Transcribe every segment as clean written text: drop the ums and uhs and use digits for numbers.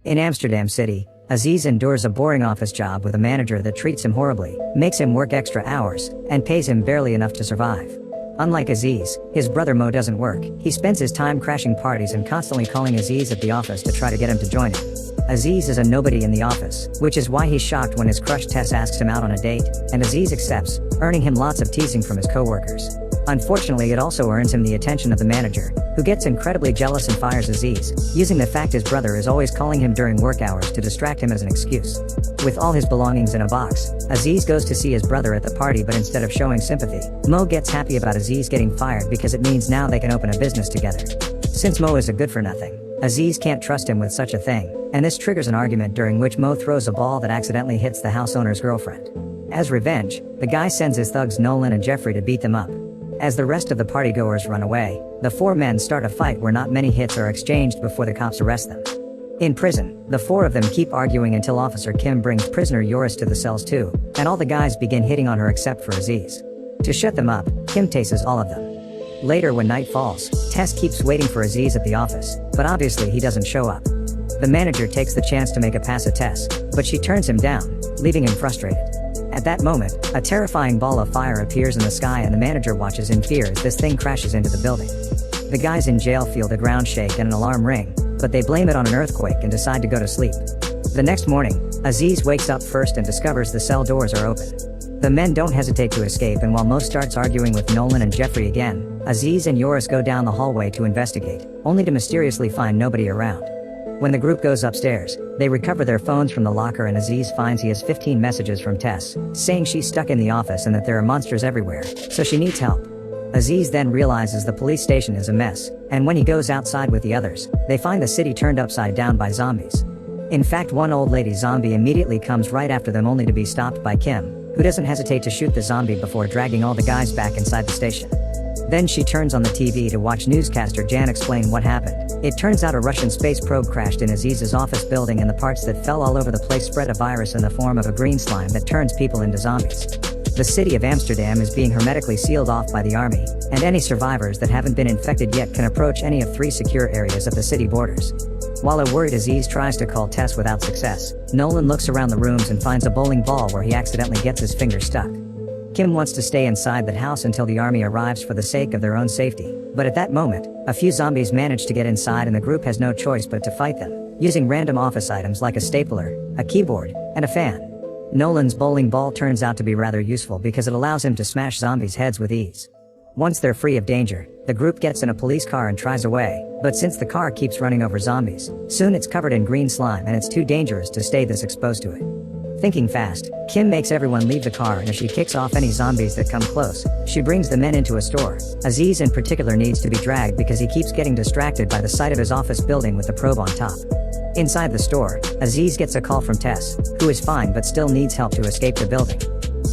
In Amsterdam City, Aziz endures a boring office job with a manager that treats him horribly, makes him work extra hours, and pays him barely enough to survive. Unlike Aziz, his brother Mo doesn't work. He spends his time crashing parties and constantly calling Aziz at the office to try to get him to join him. Aziz is a nobody in the office, which is why he's shocked when his crush Tess asks him out on a date, and Aziz accepts, earning him lots of teasing from his coworkers. Unfortunately, it also earns him the attention of the manager, who gets incredibly jealous and fires Aziz, using the fact his brother is always calling him during work hours to distract him as an excuse. With all his belongings in a box, Aziz goes to see his brother at the party, but instead of showing sympathy, Mo gets happy about Aziz getting fired because it means now they can open a business together. Since Mo is a good-for-nothing, Aziz can't trust him with such a thing, and this triggers an argument during which Mo throws a ball that accidentally hits the house owner's girlfriend. As revenge, the guy sends his thugs Nolan and Jeffrey to beat them up. As the rest of the partygoers run away, the four men start a fight where not many hits are exchanged before the cops arrest them. In prison, the four of them keep arguing until Officer Kim brings prisoner Yoris to the cells too, and all the guys begin hitting on her except for Aziz. To shut them up, Kim tases all of them. Later, when night falls, Tess keeps waiting for Aziz at the office, but obviously he doesn't show up. The manager takes the chance to make a pass at Tess, but she turns him down, leaving him frustrated. At that moment, a terrifying ball of fire appears in the sky and the manager watches in fear as this thing crashes into the building. The guys in jail feel the ground shake and an alarm ring, but they blame it on an earthquake and decide to go to sleep. The next morning, Aziz wakes up first and discovers the cell doors are open. The men don't hesitate to escape, and while Mo starts arguing with Nolan and Jeffrey again, Aziz and Yoris go down the hallway to investigate, only to mysteriously find nobody around. When the group goes upstairs, they recover their phones from the locker, and Aziz finds he has 15 messages from Tess, saying she's stuck in the office and that there are monsters everywhere, so she needs help. Aziz then realizes the police station is a mess, and when he goes outside with the others, they find the city turned upside down by zombies. In fact, one old lady zombie immediately comes right after them, only to be stopped by Kim, who doesn't hesitate to shoot the zombie before dragging all the guys back inside the station. Then she turns on the TV to watch newscaster Jan explain what happened. It turns out a Russian space probe crashed in Aziz's office building, and the parts that fell all over the place spread a virus in the form of a green slime that turns people into zombies. The city of Amsterdam is being hermetically sealed off by the army, and any survivors that haven't been infected yet can approach any of 3 secure areas of the city borders. While a worried Aziz tries to call Tess without success, Nolan looks around the rooms and finds a bowling ball where he accidentally gets his finger stuck. Kim wants to stay inside that house until the army arrives for the sake of their own safety, but at that moment, a few zombies manage to get inside and the group has no choice but to fight them, using random office items like a stapler, a keyboard, and a fan. Nolan's bowling ball turns out to be rather useful because it allows him to smash zombies' heads with ease. Once they're free of danger, the group gets in a police car and tries away, but since the car keeps running over zombies, soon it's covered in green slime and it's too dangerous to stay this exposed to it. Thinking fast, Kim makes everyone leave the car, and as she kicks off any zombies that come close, she brings the men into a store. Aziz in particular needs to be dragged because he keeps getting distracted by the sight of his office building with the probe on top. Inside the store, Aziz gets a call from Tess, who is fine but still needs help to escape the building.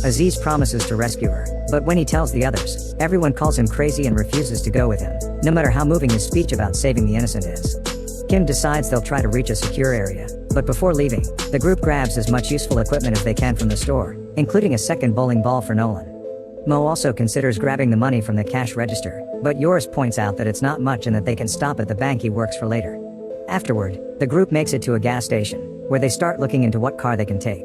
Aziz promises to rescue her, but when he tells the others, everyone calls him crazy and refuses to go with him, no matter how moving his speech about saving the innocent is. Kim decides they'll try to reach a secure area, but before leaving, the group grabs as much useful equipment as they can from the store, including a second bowling ball for Nolan. Mo also considers grabbing the money from the cash register, but Yoris points out that it's not much and that they can stop at the bank he works for later. Afterward, the group makes it to a gas station, where they start looking into what car they can take.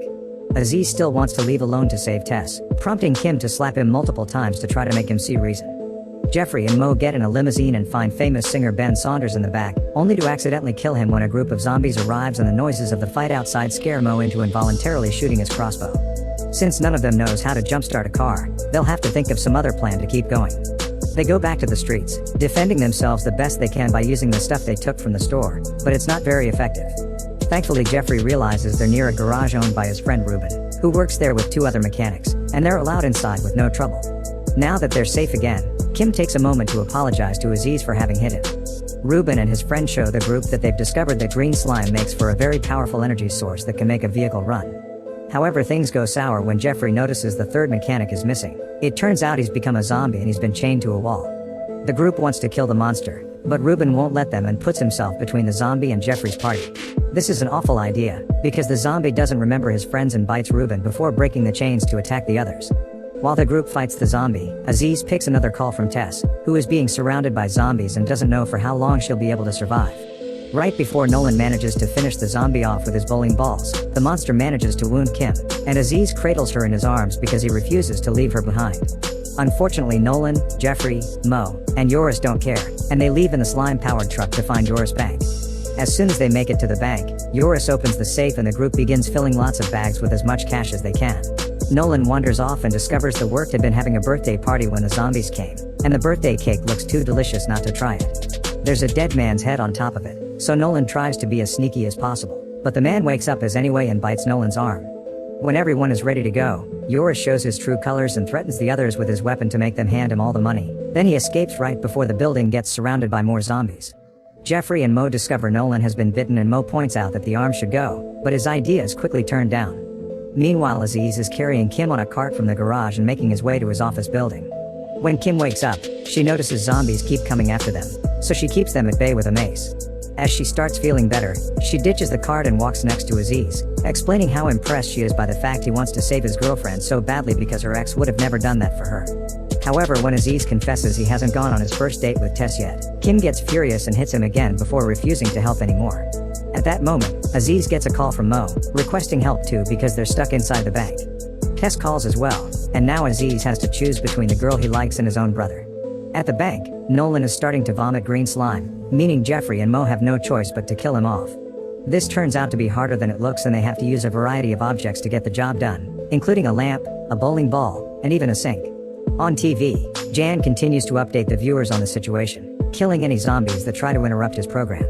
Aziz still wants to leave alone to save Tess, prompting Kim to slap him multiple times to try to make him see reason. Jeffrey and Mo get in a limousine and find famous singer Ben Saunders in the back, only to accidentally kill him when a group of zombies arrives and the noises of the fight outside scare Mo into involuntarily shooting his crossbow. Since none of them knows how to jumpstart a car, they'll have to think of some other plan to keep going. They go back to the streets, defending themselves the best they can by using the stuff they took from the store, but it's not very effective. Thankfully, Jeffrey realizes they're near a garage owned by his friend Ruben, who works there with 2 other mechanics, and they're allowed inside with no trouble. Now that they're safe again, Kim takes a moment to apologize to Aziz for having hit him. Ruben and his friend show the group that they've discovered that green slime makes for a very powerful energy source that can make a vehicle run. However, things go sour when Jeffrey notices the 3rd mechanic is missing. It turns out he's become a zombie and he's been chained to a wall. The group wants to kill the monster, but Ruben won't let them and puts himself between the zombie and Jeffrey's party. This is an awful idea, because the zombie doesn't remember his friends and bites Ruben before breaking the chains to attack the others. While the group fights the zombie, Aziz picks another call from Tess, who is being surrounded by zombies and doesn't know for how long she'll be able to survive. Right before Nolan manages to finish the zombie off with his bowling balls, the monster manages to wound Kim, and Aziz cradles her in his arms because he refuses to leave her behind. Unfortunately, Nolan, Jeffrey, Mo, and Joris don't care, and they leave in the slime-powered truck to find Joris' bank. As soon as they make it to the bank, Joris opens the safe and the group begins filling lots of bags with as much cash as they can. Nolan wanders off and discovers the work had been having a birthday party when the zombies came, and the birthday cake looks too delicious not to try it. There's a dead man's head on top of it, so Nolan tries to be as sneaky as possible, but the man wakes up as anyway and bites Nolan's arm. When everyone is ready to go, Joris shows his true colors and threatens the others with his weapon to make them hand him all the money. Then he escapes right before the building gets surrounded by more zombies. Jeffrey and Mo discover Nolan has been bitten and Mo points out that the arm should go, but his idea is quickly turned down. Meanwhile, Aziz is carrying Kim on a cart from the garage and making his way to his office building. When Kim wakes up, she notices zombies keep coming after them, so she keeps them at bay with a mace. As she starts feeling better, she ditches the cart and walks next to Aziz, explaining how impressed she is by the fact he wants to save his girlfriend so badly because her ex would have never done that for her. However, when Aziz confesses he hasn't gone on his first date with Tess yet, Kim gets furious and hits him again before refusing to help anymore. At that moment, Aziz gets a call from Mo, requesting help too because they're stuck inside the bank. Tess calls as well, and now Aziz has to choose between the girl he likes and his own brother. At the bank, Nolan is starting to vomit green slime, meaning Jeffrey and Mo have no choice but to kill him off. This turns out to be harder than it looks and they have to use a variety of objects to get the job done, including a lamp, a bowling ball, and even a sink. On TV, Jan continues to update the viewers on the situation, killing any zombies that try to interrupt his program.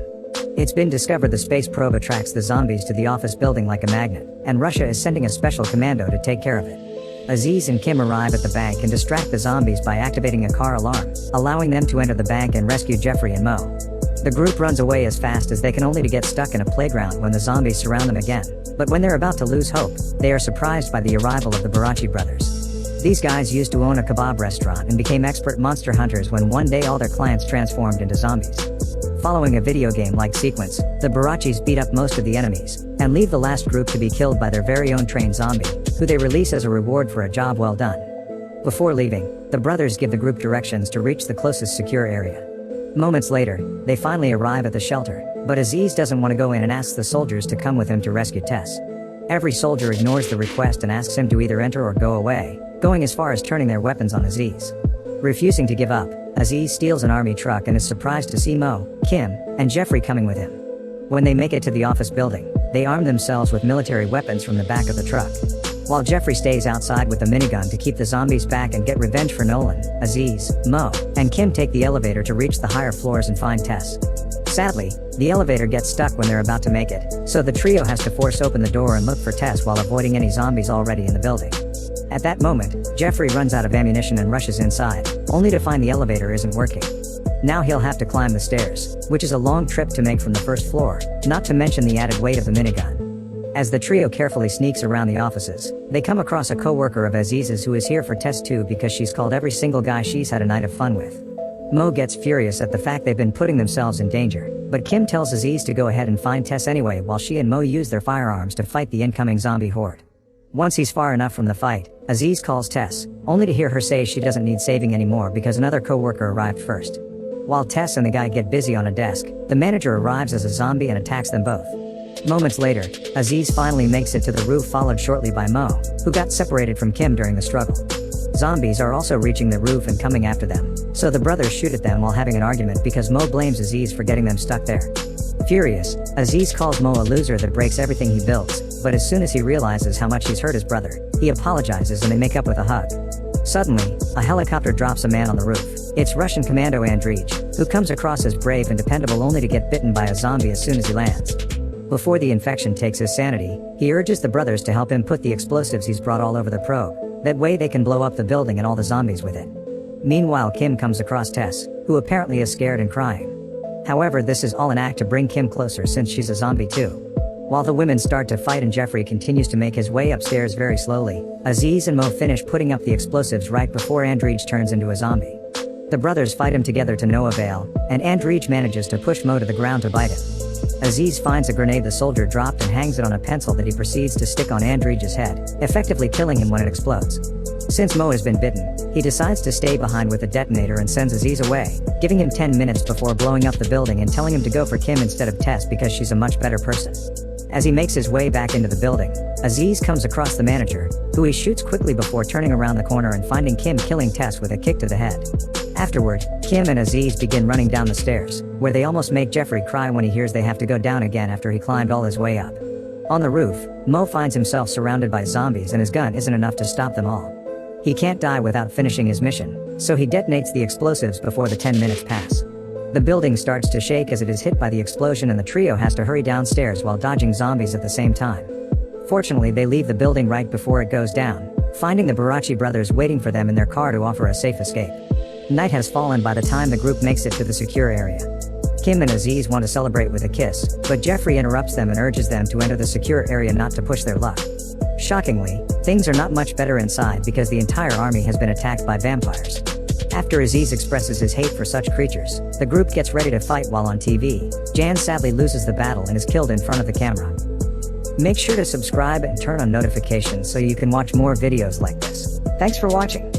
It's been discovered the space probe attracts the zombies to the office building like a magnet, and Russia is sending a special commando to take care of it. Aziz and Kim arrive at the bank and distract the zombies by activating a car alarm, allowing them to enter the bank and rescue Jeffrey and Mo. The group runs away as fast as they can only to get stuck in a playground when the zombies surround them again, but when they're about to lose hope, they are surprised by the arrival of the Barachi brothers. These guys used to own a kebab restaurant and became expert monster hunters when one day all their clients transformed into zombies. Following a video game-like sequence, the Barachis beat up most of the enemies, and leave the last group to be killed by their very own trained zombie, who they release as a reward for a job well done. Before leaving, the brothers give the group directions to reach the closest secure area. Moments later, they finally arrive at the shelter, but Aziz doesn't want to go in and asks the soldiers to come with him to rescue Tess. Every soldier ignores the request and asks him to either enter or go away, going as far as turning their weapons on Aziz. Refusing to give up, Aziz steals an army truck and is surprised to see Mo, Kim, and Jeffrey coming with him. When they make it to the office building, they arm themselves with military weapons from the back of the truck. While Jeffrey stays outside with the minigun to keep the zombies back and get revenge for Nolan, Aziz, Mo, and Kim take the elevator to reach the higher floors and find Tess. Sadly, the elevator gets stuck when they're about to make it, so the trio has to force open the door and look for Tess while avoiding any zombies already in the building. At that moment, Jeffrey runs out of ammunition and rushes inside, only to find the elevator isn't working. Now he'll have to climb the stairs, which is a long trip to make from the first floor, not to mention the added weight of the minigun. As the trio carefully sneaks around the offices, they come across a co-worker of Aziz's who is here for Tess too because she's called every single guy she's had a night of fun with. Mo gets furious at the fact they've been putting themselves in danger, but Kim tells Aziz to go ahead and find Tess anyway while she and Mo use their firearms to fight the incoming zombie horde. Once he's far enough from the fight, Aziz calls Tess, only to hear her say she doesn't need saving anymore because another co-worker arrived first. While Tess and the guy get busy on a desk, the manager arrives as a zombie and attacks them both. Moments later, Aziz finally makes it to the roof, followed shortly by Mo, who got separated from Kim during the struggle. Zombies are also reaching the roof and coming after them, so the brothers shoot at them while having an argument because Mo blames Aziz for getting them stuck there. Furious, Aziz calls Mo a loser that breaks everything he builds, but as soon as he realizes how much he's hurt his brother, he apologizes and they make up with a hug. Suddenly, a helicopter drops a man on the roof. It's Russian commando Andrij, who comes across as brave and dependable only to get bitten by a zombie as soon as he lands. Before the infection takes his sanity, he urges the brothers to help him put the explosives he's brought all over the probe. That way they can blow up the building and all the zombies with it. Meanwhile, Kim comes across Tess, who apparently is scared and crying. However, this is all an act to bring Kim closer since she's a zombie too. While the women start to fight and Jeffrey continues to make his way upstairs very slowly, Aziz and Mo finish putting up the explosives right before Andrij turns into a zombie. The brothers fight him together to no avail, and Andrij manages to push Mo to the ground to bite him. Aziz finds a grenade the soldier dropped and hangs it on a pencil that he proceeds to stick on Andrij's head, effectively killing him when it explodes. Since Mo has been bitten, he decides to stay behind with the detonator and sends Aziz away, giving him 10 minutes before blowing up the building and telling him to go for Kim instead of Tess because she's a much better person. As he makes his way back into the building, Aziz comes across the manager, who he shoots quickly before turning around the corner and finding Kim killing Tess with a kick to the head. Afterward, Kim and Aziz begin running down the stairs, where they almost make Jeffrey cry when he hears they have to go down again after he climbed all his way up. On the roof, Mo finds himself surrounded by zombies and his gun isn't enough to stop them all. He can't die without finishing his mission, so he detonates the explosives before the 10 minutes pass. The building starts to shake as it is hit by the explosion and the trio has to hurry downstairs while dodging zombies at the same time. Fortunately, they leave the building right before it goes down, finding the Barachi brothers waiting for them in their car to offer a safe escape. Night has fallen by the time the group makes it to the secure area. Kim and Aziz want to celebrate with a kiss, but Jeffrey interrupts them and urges them to enter the secure area not to push their luck. Shockingly, things are not much better inside because the entire army has been attacked by vampires. After Aziz expresses his hate for such creatures, the group gets ready to fight while on TV. Jan sadly loses the battle and is killed in front of the camera. Make sure to subscribe and turn on notifications so you can watch more videos like this. Thanks for watching.